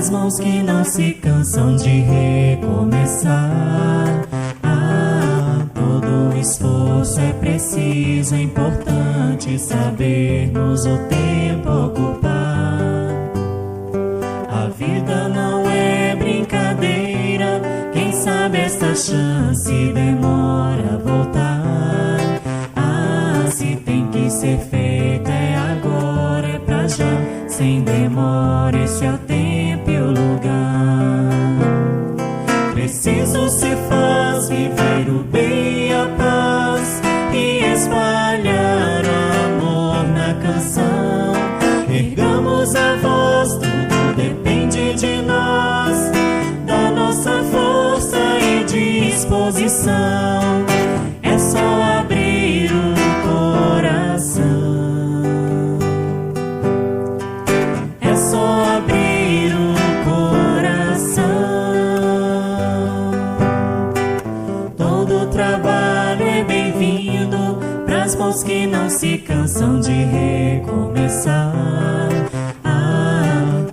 pras mãos que não se cansam de recomeçar. Todo esforço é preciso, é importante sabermos o tempo ocupar. A vida não é brincadeira, quem sabe esta chance demora a voltar. Se tem que ser feito é agora, é pra já, sem demora, esse é o tempo e o lugar. Preciso se faz viver o bem e a paz e espalhar o amor na canção. Ergamos a voz, tudo depende de nós, da nossa força e disposição. É só abrir o coração. É só abrir o coração. Todo trabalho é bem-vindo pras mãos que não se cansam de recomeçar.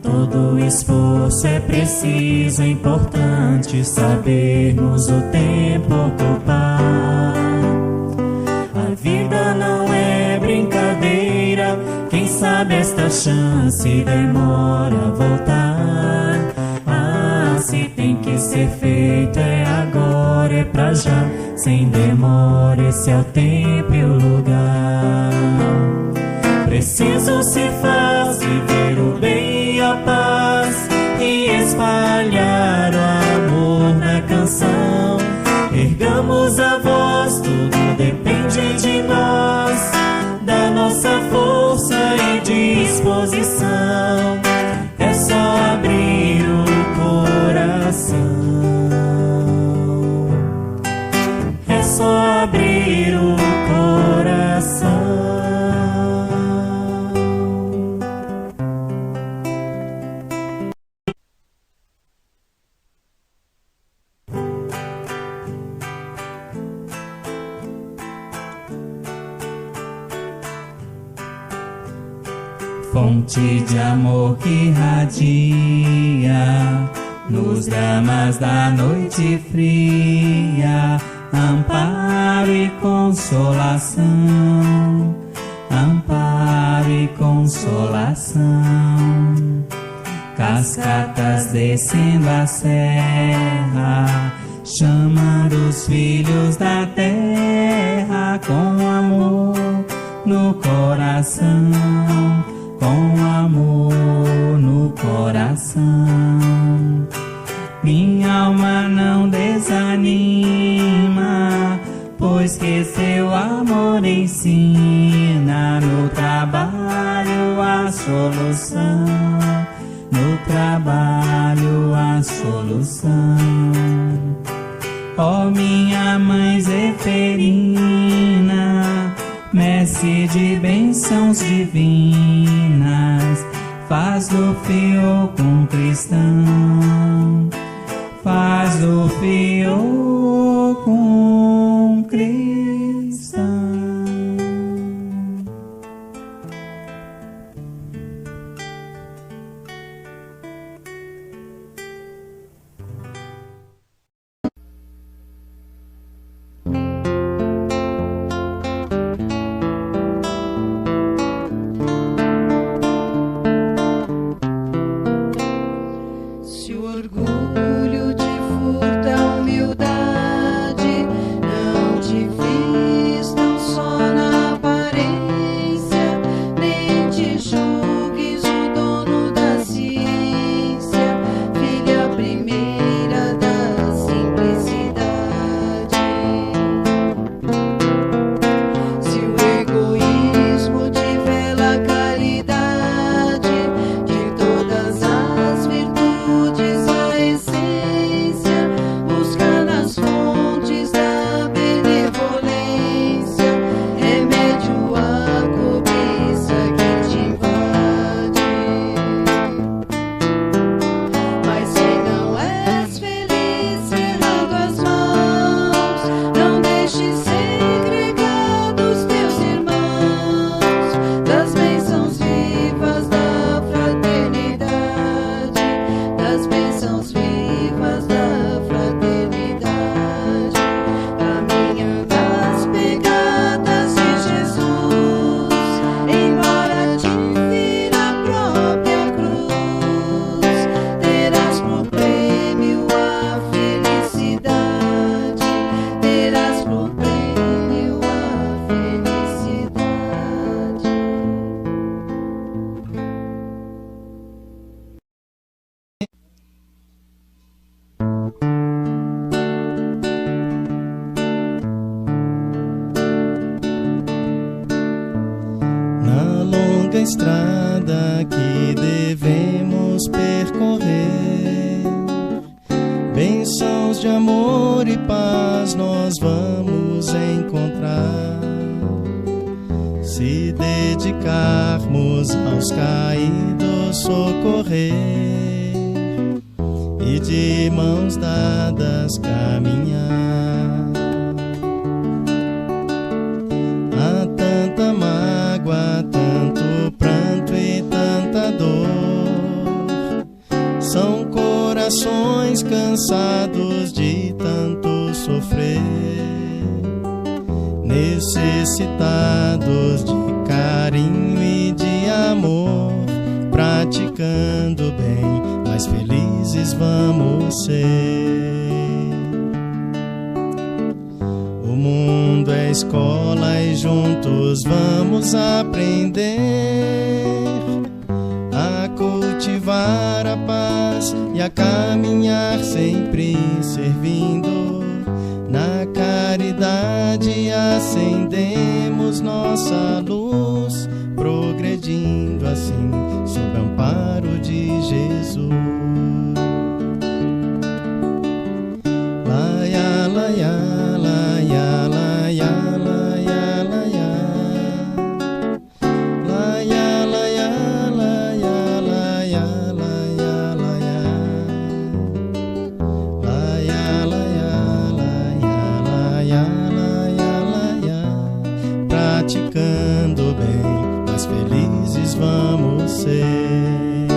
Todo esforço é preciso, é importante sabermos o tempo ocupar. A vida não é brincadeira, quem sabe esta chance demora a voltar. Se tem que ser feito é agora, é pra já, sem demora, esse é o tempo e o lugar. Preciso se faz viver o bem e a paz e espalhar o amor na canção. Ergamos a voz, tudo depende de nós, da nossa força e disposição. É só abrir o coração. É só abrir o coração. Fonte de amor que irradia nos dramas da noite fria, amparo e consolação, amparo e consolação. Cascatas descendo a serra, chamando os filhos da terra, com amor no coração, com amor no coração. Minha alma não desanima, pois que seu amor ensina. No trabalho a solução, no trabalho a solução. Ó minha mãe Zeferina, mestre de bênçãos divinas, faz do fiel um cristão, faz do fiel um cristão. Orgulho te furta a humildade, não te fiz estrada que devemos percorrer. Bênçãos de amor e paz nós vamos encontrar, se dedicarmos aos caídos socorrer e de mãos dadas caminhar. Há tanta mágoa, tanto pranto e tanta dor. São corações cansados de tanto sofrer, necessitados de carinho e de amor. Praticando bem, mais felizes vamos ser. O mundo é escola e juntos vamos aprender a cultivar a paz e a caminhar sempre servindo. Na caridade acendemos nossa luz, progredindo assim sob o amparo de Jesus. Laia, laia, laia, laia, laia, laia. Laia, laia, laia, laia, laia, laia. Laia, laia, laia, laia, laia. Praticando bem, mais felizes vamos ser.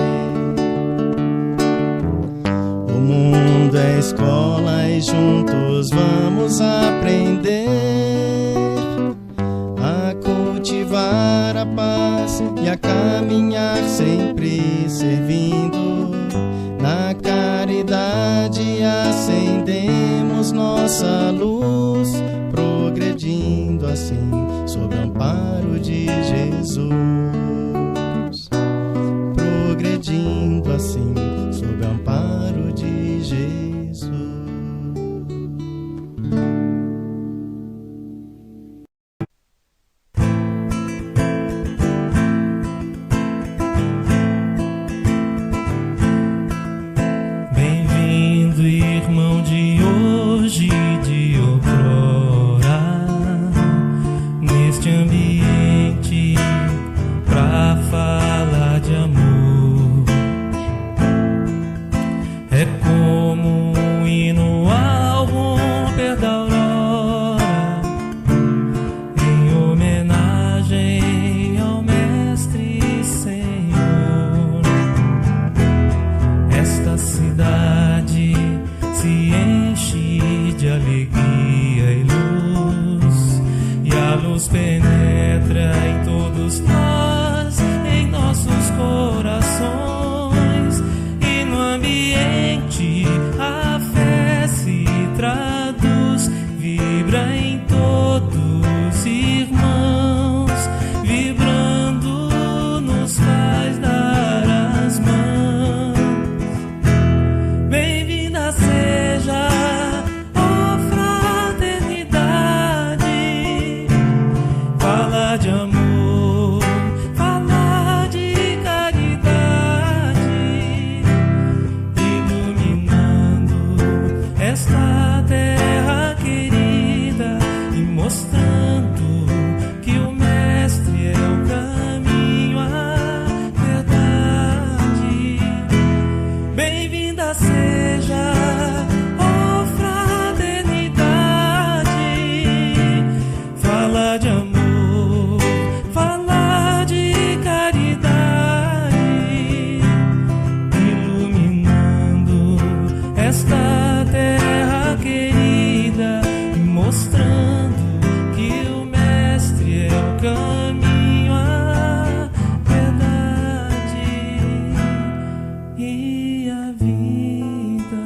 O mundo é escola e juntos vamos aprender a cultivar a paz e a caminhar sempre servindo. Na caridade acendemos nossa luz, progredindo assim sob o amparo de Jesus. Progredindo assim sob o amparo de Jesus. Bem-vindo, irmão de hoje e de outrora, neste ambiente pra falar de amor. É como um hino ao romper da aurora, em homenagem ao Mestre Senhor. Esta cidade se enche de alegria e luz, e a luz penetra em todos nós, em nossos corações, e no ambiente a fé se traduz, vibra em todos irmãos, vibrando nos faz dar as mãos. Bem-vinda seja, ó fraternidade, fala de amor, fala de caridade, iluminando esta terra querida e mostrando que o Mestre é o caminho, a verdade. Bem-vinda seja, ó fraternidade, fala de amor, fala de caridade, iluminando esta terra querida e mostrando que o Mestre é o caminho, a verdade e a vida.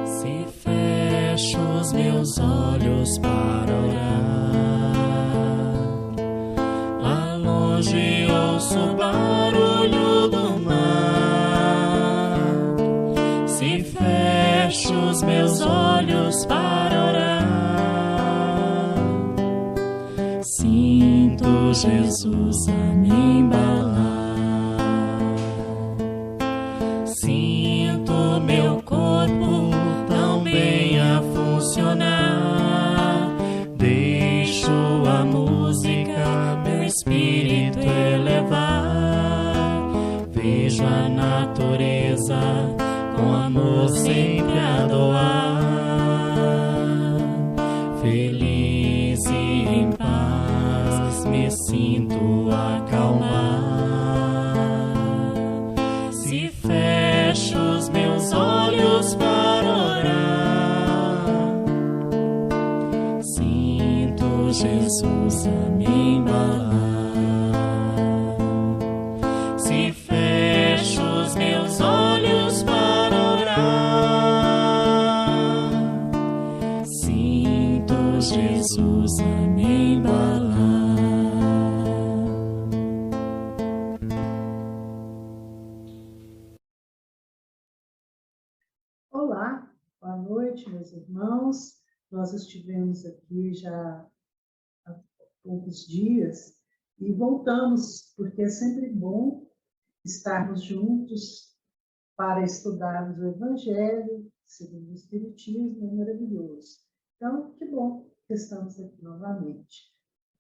Se fecho os meus olhos para orar, lá longe ouço o barulho do mar. Se fecho os meus olhos para orar, sinto Jesus a me embalar. Sinto meu corpo tão bem a funcionar. Deixo a música meu espírito elevar. Vejo a natureza com amor sempre a doar. Feliz e em paz me sinto acalmar. Se fecho os meus olhos para orar, sinto Jesus a me embalar. Se fecho os meus olhos para orar, sinto Jesus a me embalar. Olá, boa noite, meus irmãos. Nós estivemos aqui já há poucos dias e voltamos, porque é sempre bom estarmos juntos para estudarmos o Evangelho segundo o Espiritismo, é maravilhoso. Então, que bom que estamos aqui novamente.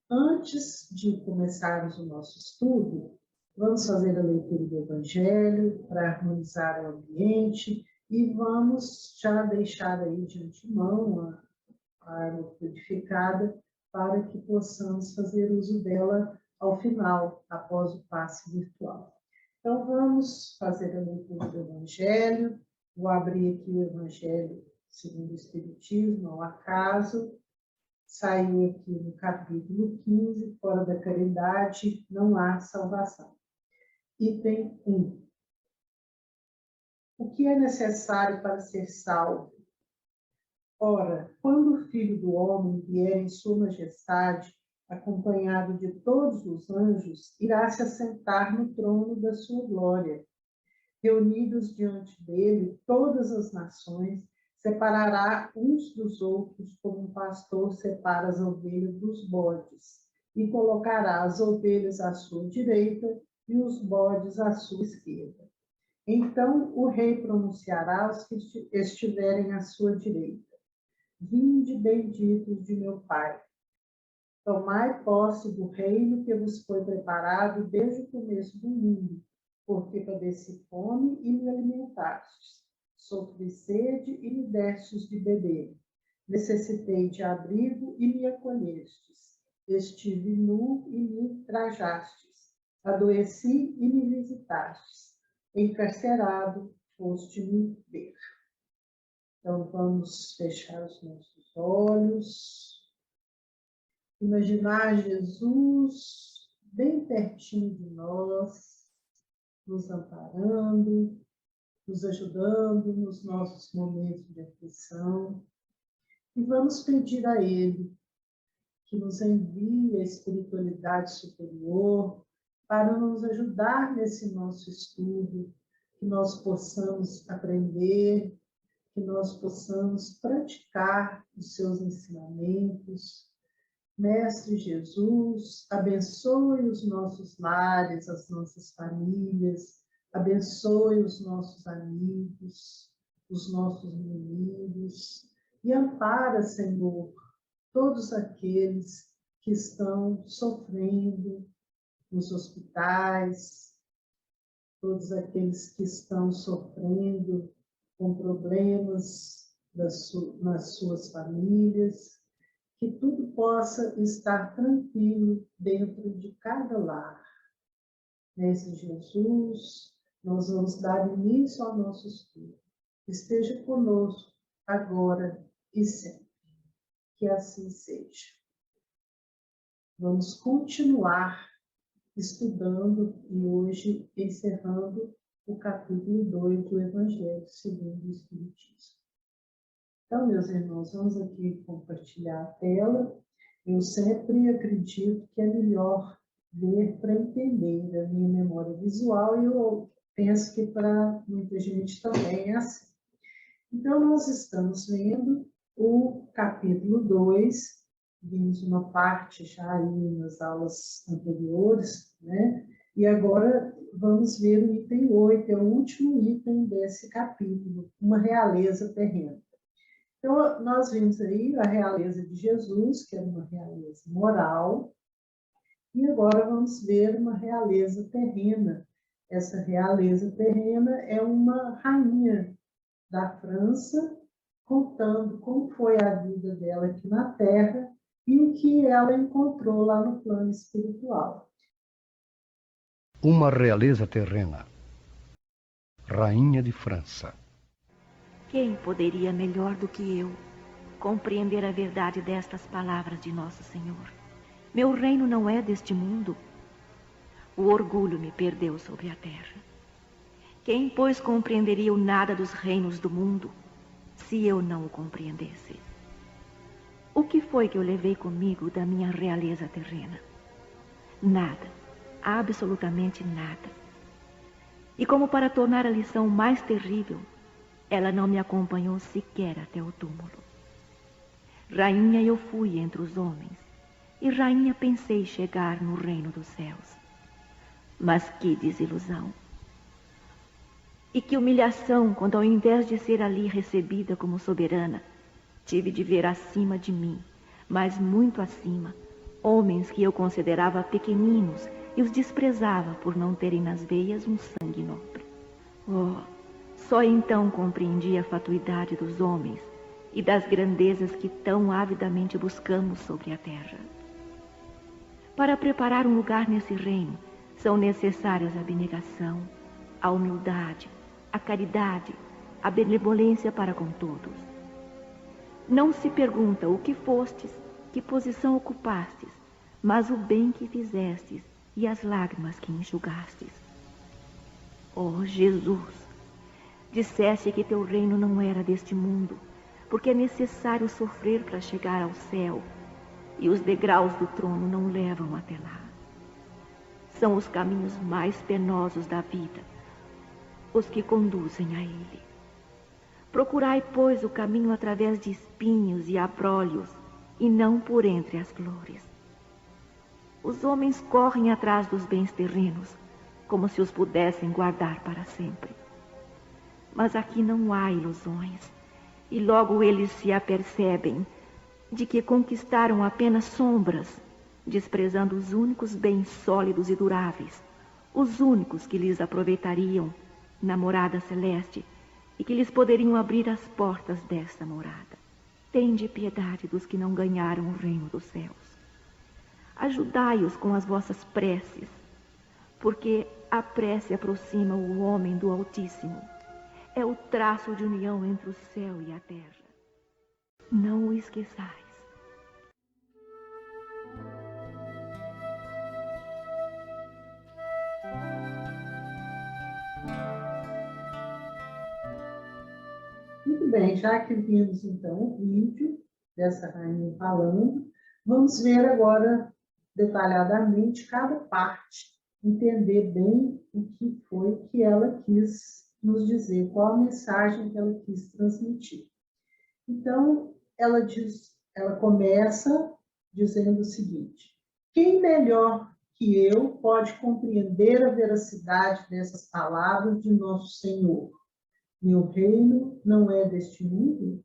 Antes de começarmos o nosso estudo, vamos fazer a leitura do Evangelho para harmonizar o ambiente e vamos já deixar aí de antemão a água purificada para que possamos fazer uso dela ao final, após o passe virtual. Então, vamos fazer a leitura do Evangelho. Vou abrir aqui o Evangelho segundo o Espiritismo, ao acaso. Saiu aqui no capítulo 15, fora da caridade não há salvação. Item 1. O que é necessário para ser salvo? Ora, quando o Filho do Homem vier em sua majestade, acompanhado de todos os anjos, irá se assentar no trono da sua glória. Reunidos diante dele todas as nações, separará uns dos outros como um pastor separa as ovelhas dos bodes, e colocará as ovelhas à sua direita e os bodes à sua esquerda. Então o rei pronunciará aos que estiverem à sua direita: Vinde, benditos de meu Pai. Tomai posse do reino que vos foi preparado desde o começo do mundo, porque padeci fome e me alimentastes, sofri sede e me destes de beber, necessitei de abrigo e me acolhestes, estive nu e me trajastes, adoeci e me visitastes, encarcerado foste-me ver. Então, vamos fechar os nossos olhos, imaginar Jesus bem pertinho de nós, nos amparando, nos ajudando nos nossos momentos de aflição. E vamos pedir a Ele que nos envie a espiritualidade superior para nos ajudar nesse nosso estudo, que nós possamos aprender, que nós possamos praticar os seus ensinamentos. Mestre Jesus, abençoe os nossos lares, as nossas famílias, abençoe os nossos amigos, os nossos inimigos, e ampara, Senhor, todos aqueles que estão sofrendo nos hospitais, todos aqueles que estão sofrendo com problemas nas suas famílias, que tudo possa estar tranquilo dentro de cada lar. Mestre Jesus, nós vamos dar início ao nosso estudo. Esteja conosco agora e sempre. Que assim seja. Vamos continuar estudando e hoje encerrando o capítulo 2 do Evangelho segundo o Espiritismo. Então, meus irmãos, vamos aqui compartilhar a tela. Eu sempre acredito que é melhor ver para entender a minha memória visual, e eu penso que para muita gente também é assim. Então, nós estamos vendo o capítulo 2, vimos uma parte já aí nas aulas anteriores, né? E agora vamos ver o item 8, é o último item desse capítulo, uma realeza terrena. Então, nós vimos aí a realeza de Jesus, que era uma realeza moral, e agora vamos ver uma realeza terrena. Essa realeza terrena é uma rainha da França, contando como foi a vida dela aqui na Terra e o que ela encontrou lá no plano espiritual. Uma realeza terrena. Rainha de França. Quem poderia melhor do que eu compreender a verdade destas palavras de Nosso Senhor? Meu reino não é deste mundo. O orgulho me perdeu sobre a terra. Quem, pois, compreenderia o nada dos reinos do mundo, se eu não o compreendesse? O que foi que eu levei comigo da minha realeza terrena? Nada, absolutamente nada. E como para tornar a lição mais terrível, ela não me acompanhou sequer até o túmulo. Rainha eu fui entre os homens, e rainha pensei chegar no reino dos céus. Mas que desilusão! E que humilhação quando, ao invés de ser ali recebida como soberana, tive de ver acima de mim, mas muito acima, homens que eu considerava pequeninos e os desprezava por não terem nas veias um sangue nobre. Oh, só então compreendi a fatuidade dos homens e das grandezas que tão avidamente buscamos sobre a terra. Para preparar um lugar nesse reino, são necessárias a abnegação, a humildade, a caridade, a benevolência para com todos. Não se pergunta o que fostes, que posição ocupastes, mas o bem que fizestes e as lágrimas que enxugastes. Oh, Jesus, disseste que teu reino não era deste mundo, porque é necessário sofrer para chegar ao céu, e os degraus do trono não levam até lá. São os caminhos mais penosos da vida, os que conduzem a ele. Procurai, pois, o caminho através de espinhos e abrolhos, e não por entre as flores. Os homens correm atrás dos bens terrenos, como se os pudessem guardar para sempre. Mas aqui não há ilusões, e logo eles se apercebem de que conquistaram apenas sombras, desprezando os únicos bens sólidos e duráveis, os únicos que lhes aproveitariam na morada celeste e que lhes poderiam abrir as portas dessa morada. Tende piedade dos que não ganharam o reino dos céus. Ajudai-os com as vossas preces, porque a prece aproxima o homem do Altíssimo. É o traço de união entre o céu e a terra. Não o esqueçais. Muito bem, já que vimos então o vídeo dessa rainha falando, vamos ver agora detalhadamente cada parte, entender bem o que foi que ela quis nos dizer, qual a mensagem que ela quis transmitir. Então, ela começa dizendo o seguinte: quem melhor que eu pode compreender a veracidade dessas palavras de nosso Senhor? Meu reino não é deste mundo?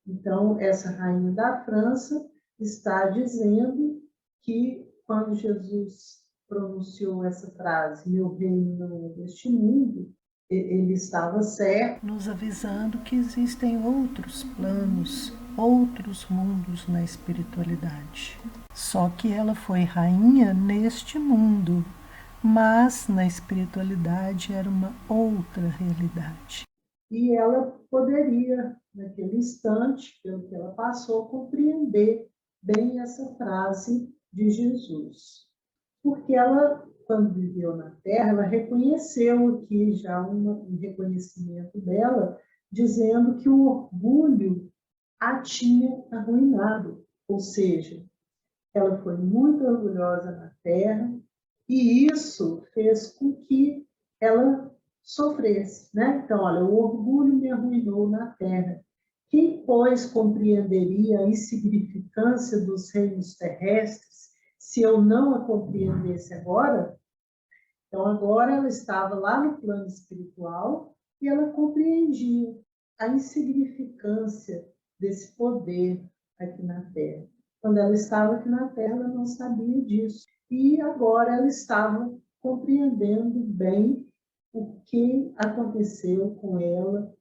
Então, essa rainha da França está dizendo que, quando Jesus pronunciou essa frase, meu reino não é deste mundo, ele estava certo, nos avisando que existem outros planos, outros mundos na espiritualidade. Só que ela foi rainha neste mundo, mas na espiritualidade era uma outra realidade. E ela poderia, naquele instante, pelo que ela passou, compreender bem essa frase de Jesus. Porque ela, quando viveu na Terra, ela reconheceu aqui já um reconhecimento dela, dizendo que o orgulho a tinha arruinado. Ou seja, ela foi muito orgulhosa na Terra, e isso fez com que ela sofresse, né? Então, olha, o orgulho me arruinou na na terra. Quem, pois, compreenderia a insignificância dos reinos terrestres se eu não a compreendesse agora? Então, agora ela estava lá no plano espiritual e ela compreendia a insignificância desse poder aqui na Terra. Quando ela estava aqui na Terra, ela não sabia disso. E agora ela estava compreendendo bem o que aconteceu com ela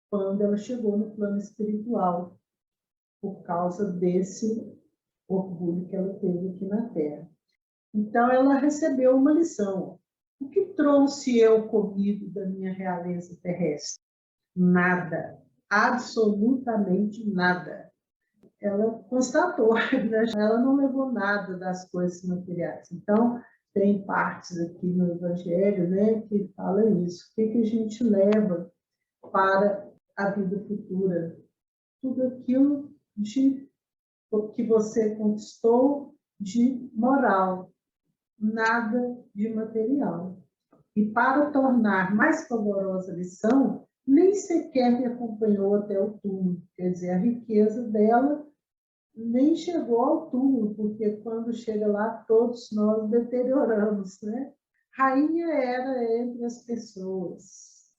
quando ela chegou no plano espiritual, por causa desse orgulho que ela teve aqui na Terra. Então, ela recebeu uma lição. O que trouxe eu comigo da minha realeza terrestre? Nada. Absolutamente nada. Ela constatou, né? Ela não levou nada das coisas materiais. Então, tem partes aqui no Evangelho, né, que fala isso. O que a gente leva para a vida futura? Tudo aquilo que você conquistou de moral, nada de material. E para tornar mais favorosa a lição, nem sequer me acompanhou até o túmulo. Quer dizer, a riqueza dela nem chegou ao túmulo, porque quando chega lá, todos nós deterioramos, né? Rainha era entre as pessoas.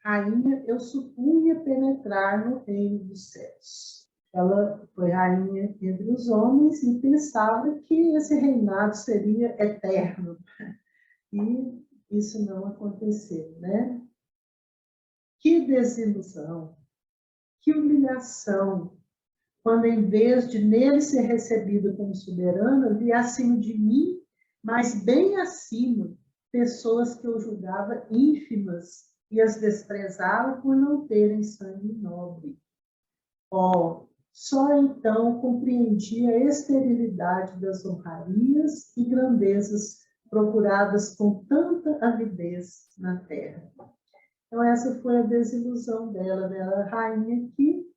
Rainha, eu supunha penetrar no reino dos céus. Ela foi rainha entre os homens e pensava que esse reinado seria eterno. E isso não aconteceu, né? Que desilusão, que humilhação, quando em vez de nele ser recebida como soberana, vi acima de mim, mas bem acima, pessoas que eu julgava ínfimas e as desprezava por não terem sangue nobre. Só então compreendi a esterilidade das honrarias e grandezas procuradas com tanta avidez na terra. Então, essa foi a desilusão dela. Ela era rainha que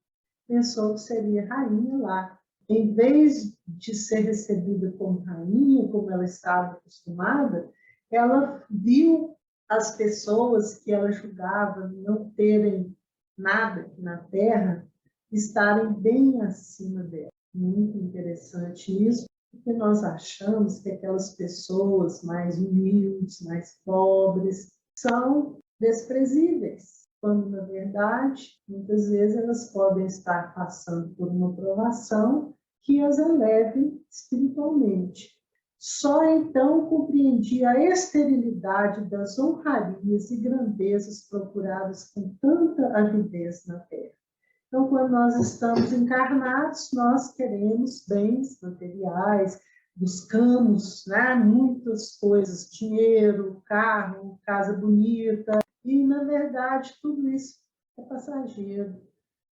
pensou que seria rainha lá. Em vez de ser recebida como rainha, como ela estava acostumada, ela viu as pessoas que ela julgava não terem nada aqui na terra estarem bem acima dela. Muito interessante isso, porque nós achamos que aquelas pessoas mais humildes, mais pobres, são desprezíveis, quando, na verdade, muitas vezes elas podem estar passando por uma provação que as eleve espiritualmente. Só então compreendi a esterilidade das honrarias e grandezas procuradas com tanta avidez na terra. Então, quando nós estamos encarnados, nós queremos bens materiais, buscamos, né, muitas coisas, dinheiro, carro, casa bonita, e, na verdade, tudo isso é passageiro,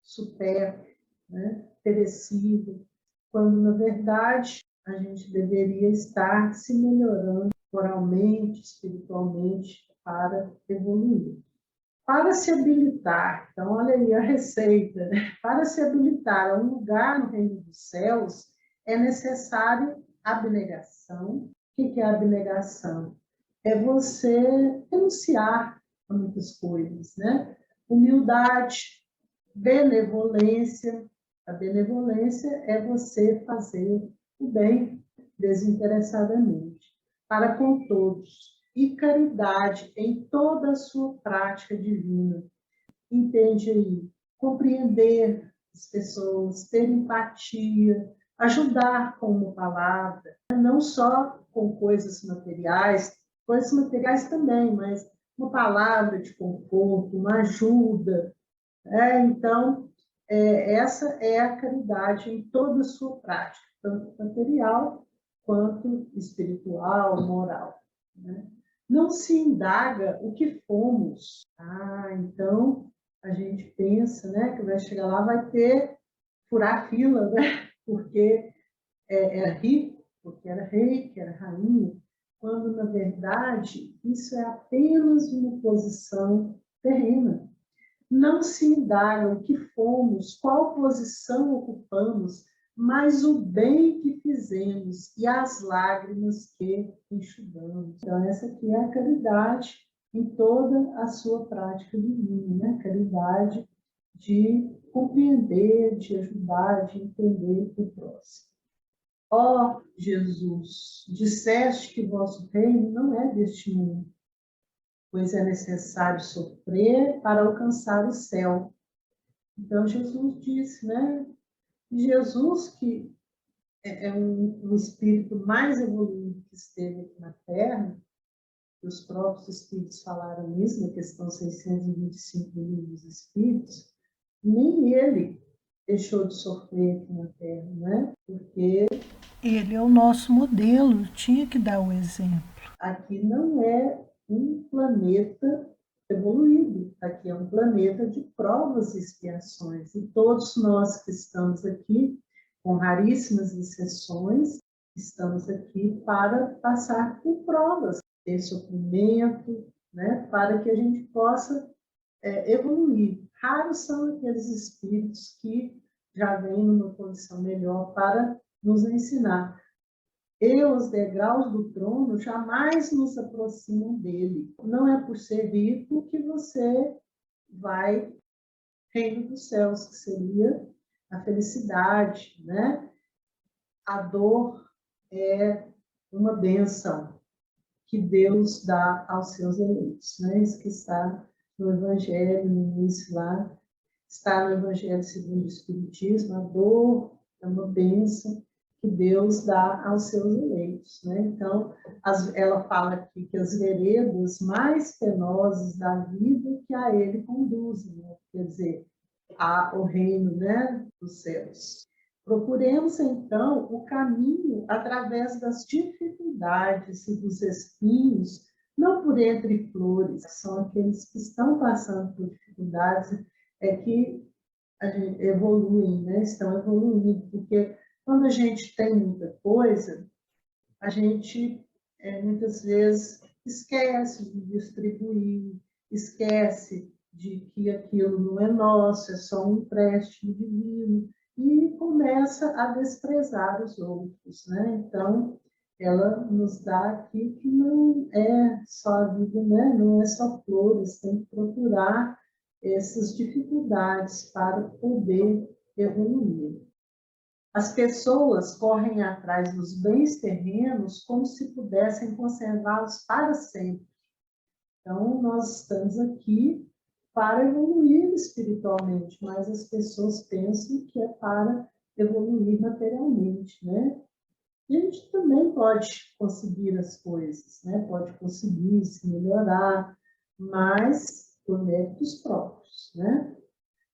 supérfluo, né, perecível, quando, na verdade, a gente deveria estar se melhorando moralmente, espiritualmente, para evoluir. Para se habilitar, então olha aí a receita, né? Para se habilitar a um lugar no reino dos céus, é necessário abnegação. O que é abnegação? É você renunciar a muitas coisas, né? Humildade, benevolência. A benevolência é você fazer o bem desinteressadamente, para com todos. E caridade em toda a sua prática divina. Entende aí? Compreender as pessoas, ter empatia, ajudar com uma palavra, não só com coisas materiais também, mas uma palavra de conforto, uma ajuda. Então, essa é a caridade em toda a sua prática, tanto material quanto espiritual, moral, né? Não se indaga o que fomos. Então a gente pensa, né, que vai chegar lá, vai ter furar fila, né? Porque era rico, porque era rei, que era rainha, quando na verdade isso é apenas uma posição terrena. Não se indaga o que fomos, qual posição ocupamos, mas o bem que fizemos e as lágrimas que enxugamos. Então, essa aqui é a caridade em toda a sua prática divina, né? Caridade de compreender, de ajudar, de entender o próximo. Ó Jesus, disseste que o vosso reino não é deste mundo, pois é necessário sofrer para alcançar o céu. Então, Jesus disse, né? Jesus, que é um espírito mais evoluído que esteve aqui na Terra, os próprios espíritos falaram isso na questão 625 do Livro dos Espíritos, nem ele deixou de sofrer aqui na Terra, né? Porque ele é o nosso modelo, tinha que dar o exemplo. Aqui não é um planeta evoluído, aqui é um planeta de provas e expiações, e todos nós que estamos aqui, com raríssimas exceções, estamos aqui para passar por provas, ter sofrimento, né, para que a gente possa evoluir. Raros são aqueles espíritos que já vêm numa condição melhor para nos ensinar. E os degraus do trono jamais nos aproximam dele. Não é por ser rico que você vai reino dos céus, que seria a felicidade, né? A dor é uma bênção que Deus dá aos seus eleitos, né? Isso que está no Evangelho, no início lá, está no Evangelho segundo o Espiritismo, a dor é uma bênção que Deus dá aos seus eleitos, né? Então, ela fala aqui que as veredas mais penosas da vida que a ele conduzem, né? Quer dizer, ao reino, né, dos céus. Procuremos, então, o caminho através das dificuldades e dos espinhos, não por entre flores, que são aqueles que estão passando por dificuldades, que evoluem, né? Estão evoluindo, porque quando a gente tem muita coisa, a gente muitas vezes esquece de distribuir, esquece de que aquilo não é nosso, é só um empréstimo divino, e começa a desprezar os outros, né? Então, ela nos dá aqui que não é só a vida, né? Não é só flores, tem que procurar essas dificuldades para poder evoluir. As pessoas correm atrás dos bens terrenos como se pudessem conservá-los para sempre. Então, nós estamos aqui para evoluir espiritualmente, mas as pessoas pensam que é para evoluir materialmente, né? A gente também pode conseguir as coisas, né? Pode conseguir se melhorar, mas por méritos próprios, né?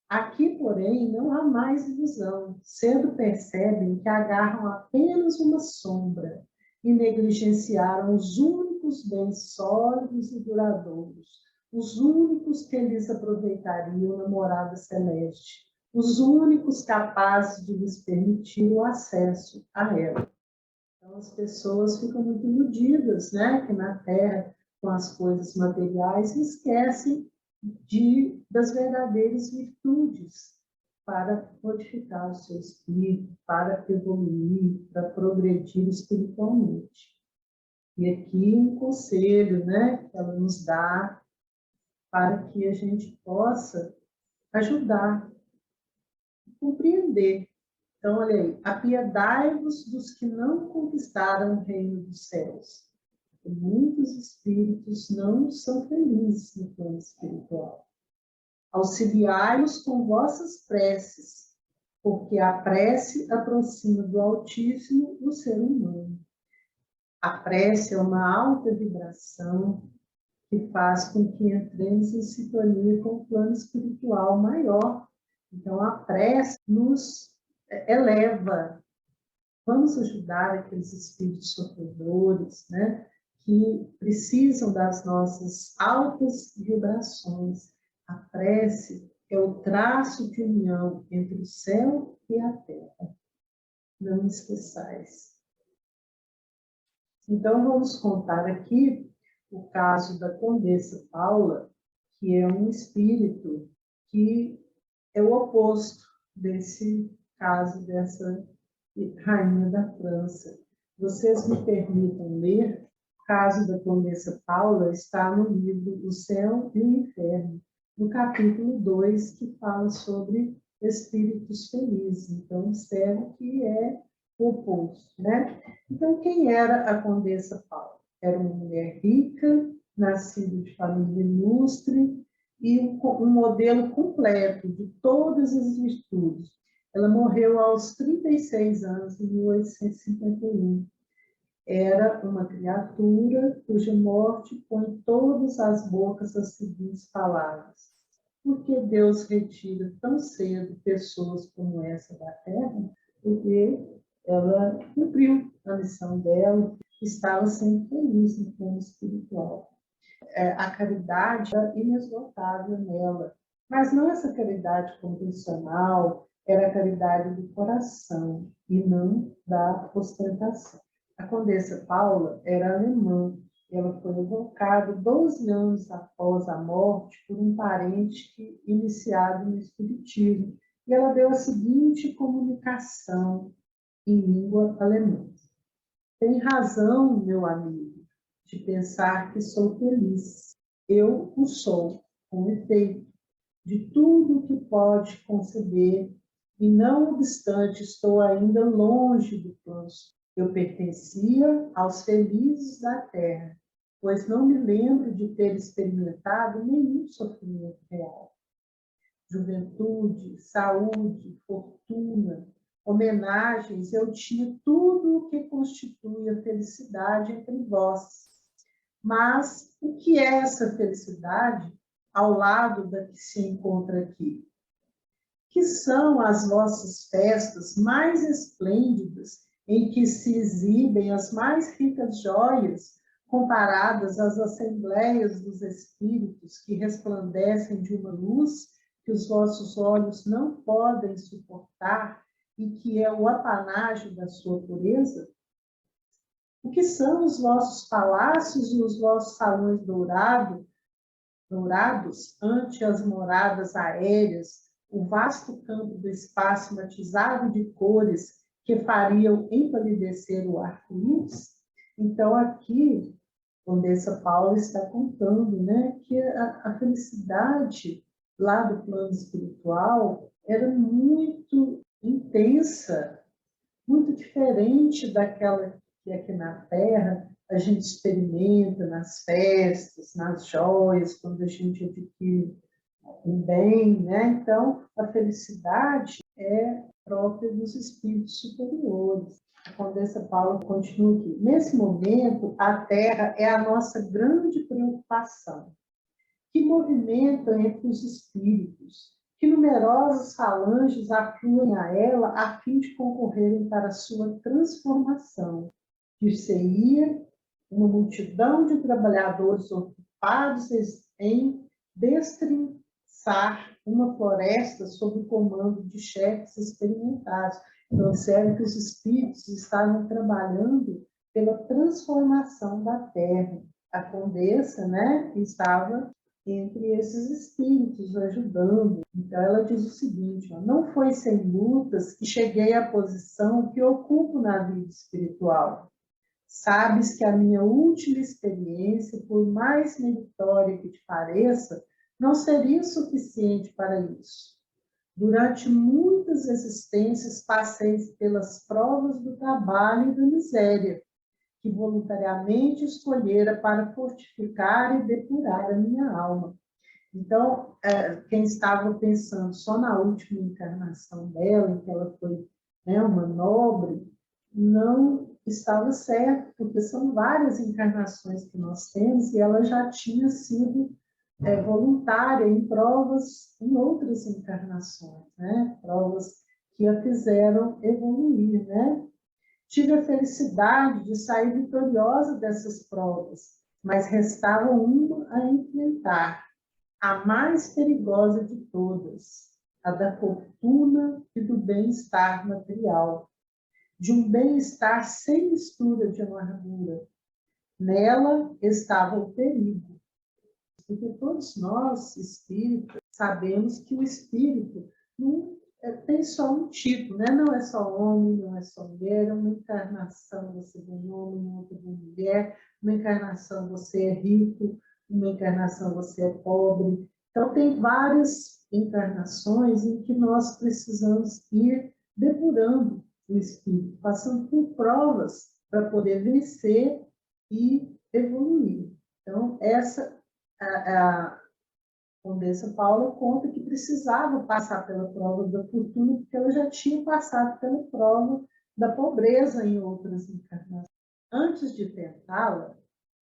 Aqui, porém, não há mais ilusão. Cedo percebem que agarram apenas uma sombra e negligenciaram os únicos bens sólidos e duradouros, os únicos que lhes aproveitariam na morada celeste, os únicos capazes de lhes permitir o acesso a ela. Então, as pessoas ficam muito iludidas, né? Que na Terra, com as coisas materiais, esquecem das verdadeiras virtudes para modificar o seu espírito, para evoluir, para progredir espiritualmente. E aqui um conselho, né, que ela nos dá para que a gente possa ajudar, compreender. Então, olha aí, apiedai-vos dos que não conquistaram o reino dos céus. Muitos espíritos não são felizes no plano espiritual. Auxiliai-os com vossas preces, porque a prece aproxima do Altíssimo o ser humano. A prece é uma alta vibração que faz com que entremos em sintonia com o plano espiritual maior. Então, a prece nos eleva. Vamos ajudar aqueles espíritos sofredores, né? Que precisam das nossas altas vibrações. A prece é o traço de união entre o céu e a terra. Não esqueçais. Então, vamos contar aqui o caso da Condessa Paula, que é um espírito que é o oposto desse caso dessa rainha da França. Vocês me permitam ler? O caso da Condessa Paula está no livro O Céu e o Inferno, no capítulo 2, que fala sobre espíritos felizes. Então, observe que é o oposto, né? Então, quem era a Condessa Paula? Era uma mulher rica, nascida de família ilustre e um modelo completo de todas as virtudes. Ela morreu aos 36 anos, em 1851. Era uma criatura cuja morte põe todas as bocas as seguintes palavras: por que Deus retira tão cedo pessoas como essa da Terra? Porque ela cumpriu a missão dela, estava sendo feliz no plano espiritual. A caridade era inesgotável nela, mas não essa caridade convencional, era a caridade do coração e não da ostentação. A Condessa Paula era alemã. Ela foi evocada 12 anos após a morte por um parente iniciado no Espiritismo. E ela deu a seguinte comunicação em língua alemã: tem razão, meu amigo, de pensar que sou feliz. Eu o sou, com efeito, de tudo o que pode conceber, e não obstante estou ainda longe do plano. Eu pertencia aos felizes da terra, pois não me lembro de ter experimentado nenhum sofrimento real. Juventude, saúde, fortuna, homenagens, eu tinha tudo o que constitui a felicidade entre vós. Mas o que é essa felicidade ao lado da que se encontra aqui? Que são as vossas festas mais esplêndidas, em que se exibem as mais ricas joias, comparadas às assembleias dos espíritos que resplandecem de uma luz que os vossos olhos não podem suportar e que é o apanágio da sua pureza? O que são os vossos palácios e os vossos salões dourados ante as moradas aéreas, o vasto campo do espaço matizado de cores que fariam empalidecer o arco-íris? Então, aqui, Condessa Paula está contando, né, que a felicidade lá do plano espiritual era muito intensa, muito diferente daquela que aqui na Terra a gente experimenta nas festas, nas joias, quando a gente adquire um bem, né? Então, a felicidade é própria dos espíritos superiores. A Condessa Paula continua aqui. Nesse momento, a Terra é a nossa grande preocupação, que movimenta entre os espíritos, que numerosas falanges afluem a ela a fim de concorrerem para a sua transformação. Dir-se-ia uma multidão de trabalhadores ocupados em destrinçar uma floresta sob o comando de chefes experimentados. Então, observe que os espíritos estavam trabalhando pela transformação da Terra. A Condessa, né, estava entre esses espíritos ajudando. Então, ela diz o seguinte: não foi sem lutas que cheguei à posição que ocupo na vida espiritual. Sabes que a minha última experiência, por mais meritória que te pareça, não seria suficiente para isso. Durante muitas existências passei pelas provas do trabalho e da miséria, que voluntariamente escolhera para fortificar e depurar a minha alma. Então, quem estava pensando só na última encarnação dela, em que ela foi, né, uma nobre, não estava certo, porque são várias encarnações que nós temos e ela já tinha sido voluntária em provas, em outras encarnações, né? Provas que a fizeram evoluir, né? Tive a felicidade de sair vitoriosa dessas provas, mas restava uma a enfrentar, a mais perigosa de todas, a da fortuna e do bem-estar material, de um bem-estar sem mistura de amargura. Nela estava o perigo, porque todos nós, espíritas, sabemos que o espírito não tem só um tipo, né? Não é só homem, não é só mulher, é uma encarnação você é um homem, outra de mulher, uma encarnação você é rico, uma encarnação você é pobre. Então, tem várias encarnações em que nós precisamos ir depurando o espírito, passando por provas para poder vencer e evoluir. Então, a Condessa Paula conta que precisava passar pela prova da fortuna, porque ela já tinha passado pela prova da pobreza em outras encarnações. Antes de tentá-la,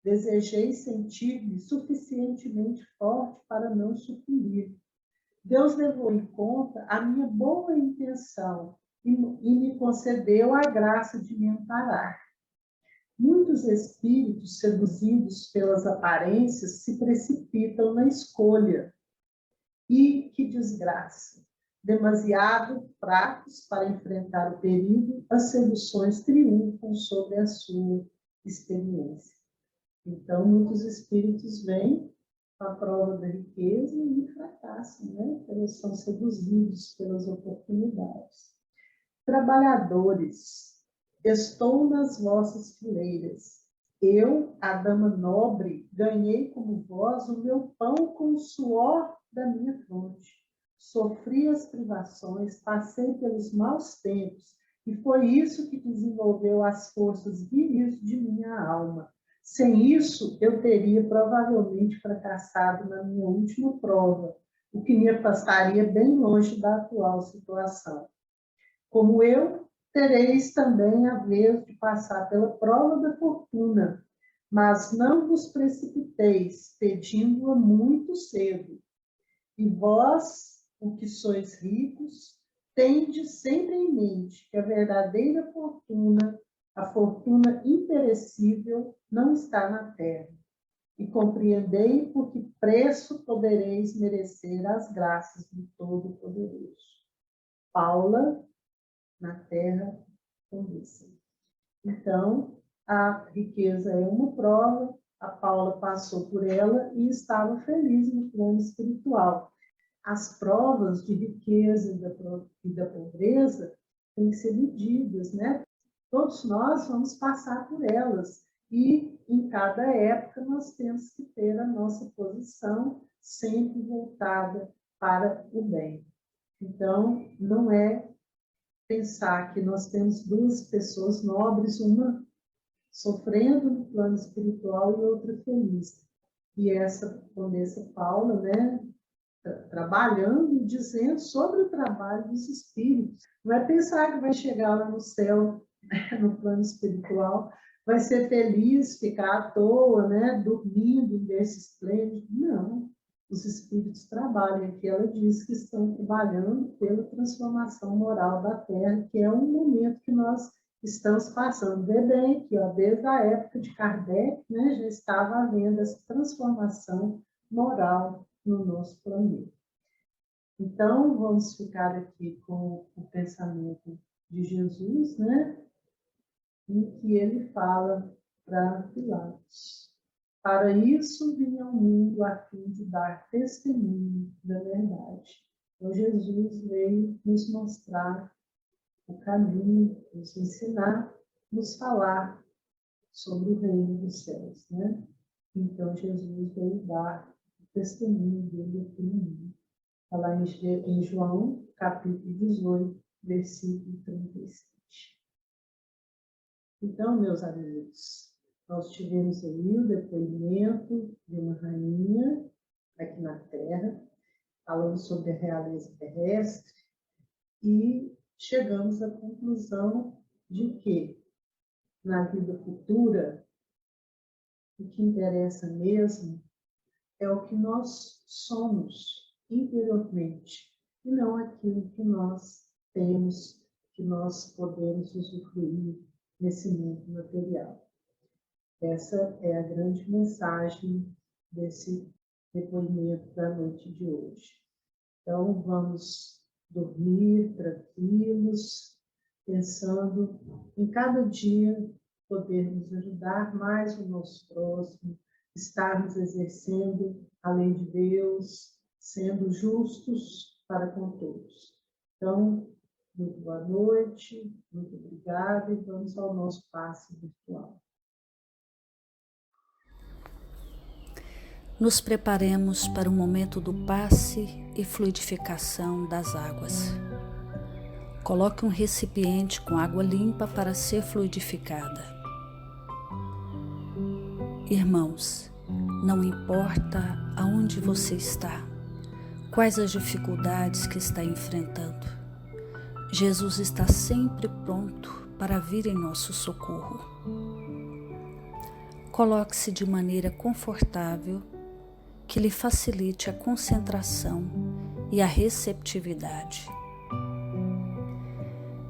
desejei sentir-me suficientemente forte para não sucumbir. Deus levou em conta a minha boa intenção e me concedeu a graça de me amparar. Muitos espíritos, seduzidos pelas aparências, se precipitam na escolha. E que desgraça! Demasiado fracos para enfrentar o perigo, as seduções triunfam sobre a sua experiência. Então, muitos espíritos vêm com a prova da riqueza e fracassam, né? Eles são seduzidos pelas oportunidades. Trabalhadores, estou nas vossas fileiras. Eu, a dama nobre, ganhei como vós o meu pão com o suor da minha fronte. Sofri as privações, passei pelos maus tempos, e foi isso que desenvolveu as forças viris de minha alma. Sem isso, eu teria provavelmente fracassado na minha última prova, o que me afastaria bem longe da atual situação. Como eu, tereis também a vez de passar pela prova da fortuna, mas não vos precipiteis, pedindo-a muito cedo. E vós, o que sois ricos, tende sempre em mente que a verdadeira fortuna, a fortuna imperecível, não está na terra. E compreendei por que preço podereis merecer as graças do Todo-Poderoso. Paula, na terra condessa. Então, a riqueza é uma prova, a Paula passou por ela e estava feliz no plano espiritual. As provas de riqueza e da pobreza têm que ser medidas, né? Todos nós vamos passar por elas e, em cada época, nós temos que ter a nossa posição sempre voltada para o bem. Então, não é pensar que nós temos duas pessoas nobres, uma sofrendo no plano espiritual e outra feliz. E essa Condessa Paula, né, trabalhando e dizendo sobre o trabalho dos espíritos. Não é pensar que vai chegar lá no céu, no plano espiritual, vai ser feliz, ficar à toa, né, dormindo desse esplêndido. Não. Os espíritos trabalham, aqui ela diz que estão trabalhando pela transformação moral da Terra, que é um momento que nós estamos passando. Vê bem que, ó, desde a época de Kardec, né, já estava havendo essa transformação moral no nosso planeta. Então, vamos ficar aqui com o pensamento de Jesus, né, em que ele fala para Pilatos. Para isso vim ao mundo a fim de dar testemunho da verdade. Então, Jesus veio nos mostrar o caminho, nos ensinar, nos falar sobre o reino dos céus, né? Então, Jesus veio dar o testemunho dele aqui no mundo. Está lá em João, capítulo 18, versículo 37. Então, meus amigos, nós tivemos aí o depoimento de uma rainha aqui na Terra, falando sobre a realeza terrestre, e chegamos à conclusão de que, na vida futura, o que interessa mesmo é o que nós somos interiormente, e não aquilo que nós temos, que nós podemos usufruir nesse mundo material. Essa é a grande mensagem desse depoimento da noite de hoje. Então, vamos dormir tranquilos, pensando em cada dia podermos ajudar mais o nosso próximo, estarmos exercendo a lei de Deus, sendo justos para com todos. Então, muito boa noite, muito obrigada e vamos ao nosso passe virtual. nos preparemos para o momento do passe e fluidificação das águas. Coloque um recipiente com água limpa para ser fluidificada. Irmãos, não importa aonde você está, quais as dificuldades que está enfrentando, Jesus está sempre pronto para vir em nosso socorro. Coloque-se de maneira confortável que lhe facilite a concentração e a receptividade.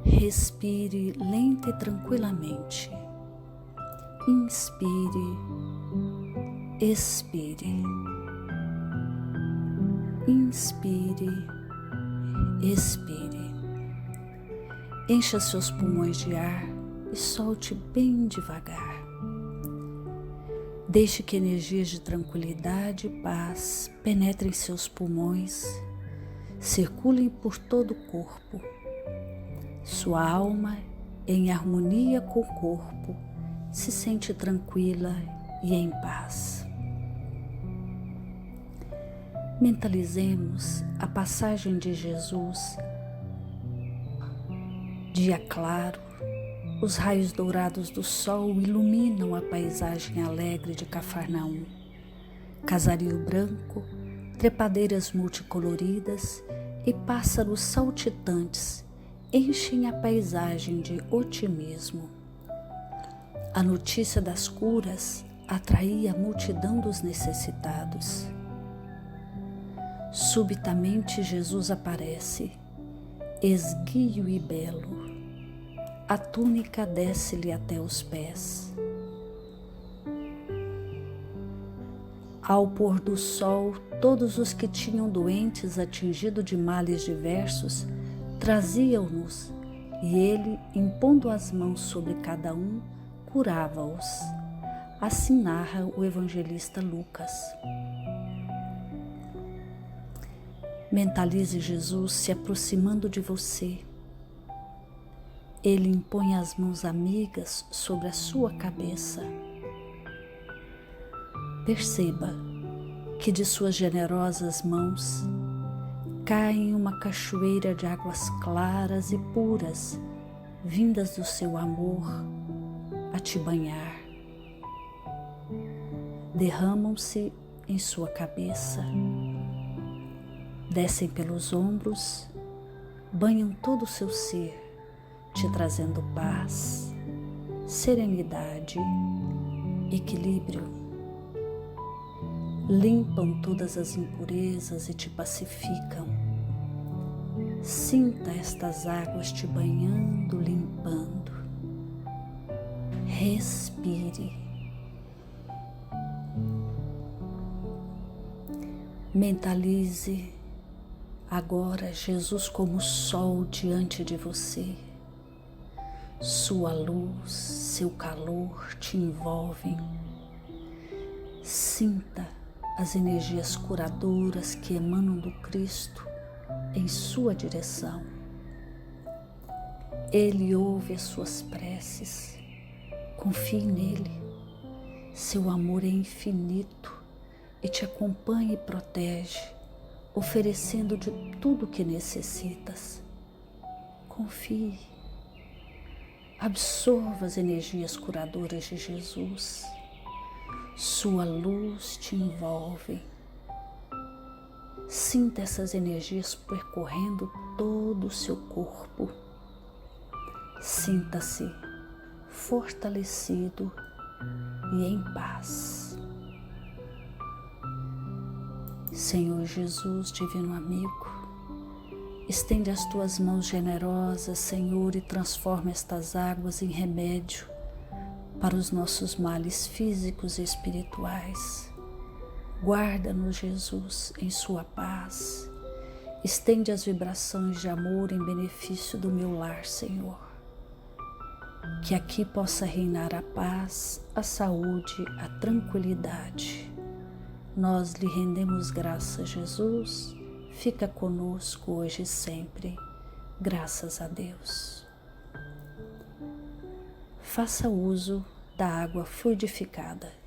Respire lenta e tranquilamente. Inspire, expire. Inspire, expire. Encha seus pulmões de ar e solte bem devagar. Deixe que energias de tranquilidade e paz penetrem seus pulmões, circulem por todo o corpo. Sua alma, em harmonia com o corpo, se sente tranquila e em paz. Mentalizemos a passagem de Jesus. Dia claro, os raios dourados do sol iluminam a paisagem alegre de Cafarnaum. Casario branco, trepadeiras multicoloridas e pássaros saltitantes enchem a paisagem de otimismo. A notícia das curas atraía a multidão dos necessitados. Subitamente Jesus aparece, esguio e belo. A túnica desce-lhe até os pés. Ao pôr do sol, todos os que tinham doentes atingidos de males diversos traziam-nos, e ele, impondo as mãos sobre cada um, curava-os. Assim narra o evangelista Lucas. Mentalize Jesus se aproximando de você. Ele impõe as mãos amigas sobre a sua cabeça. Perceba que de suas generosas mãos cai uma cachoeira de águas claras e puras, vindas do seu amor a te banhar. Derramam-se em sua cabeça, descem pelos ombros, banham todo o seu ser, te trazendo paz, serenidade, equilíbrio. Limpam todas as impurezas e te pacificam. Sinta estas águas te banhando, limpando. Respire. Mentalize agora Jesus como sol diante de você. Sua luz, seu calor te envolvem. Sinta as energias curadoras que emanam do Cristo em sua direção. Ele ouve as suas preces. Confie nele. Seu amor é infinito e te acompanha e protege, oferecendo de tudo o que necessitas. Confie. Absorva as energias curadoras de Jesus. Sua luz te envolve. Sinta essas energias percorrendo todo o seu corpo. Sinta-se fortalecido e em paz. Senhor Jesus, divino amigo, estende as tuas mãos generosas, Senhor, e transforma estas águas em remédio para os nossos males físicos e espirituais. Guarda-nos, Jesus, em sua paz. Estende as vibrações de amor em benefício do meu lar, Senhor. Que aqui possa reinar a paz, a saúde, a tranquilidade. Nós lhe rendemos graças, Jesus. Fica conosco hoje e sempre. Graças a Deus. Faça uso da água fluidificada.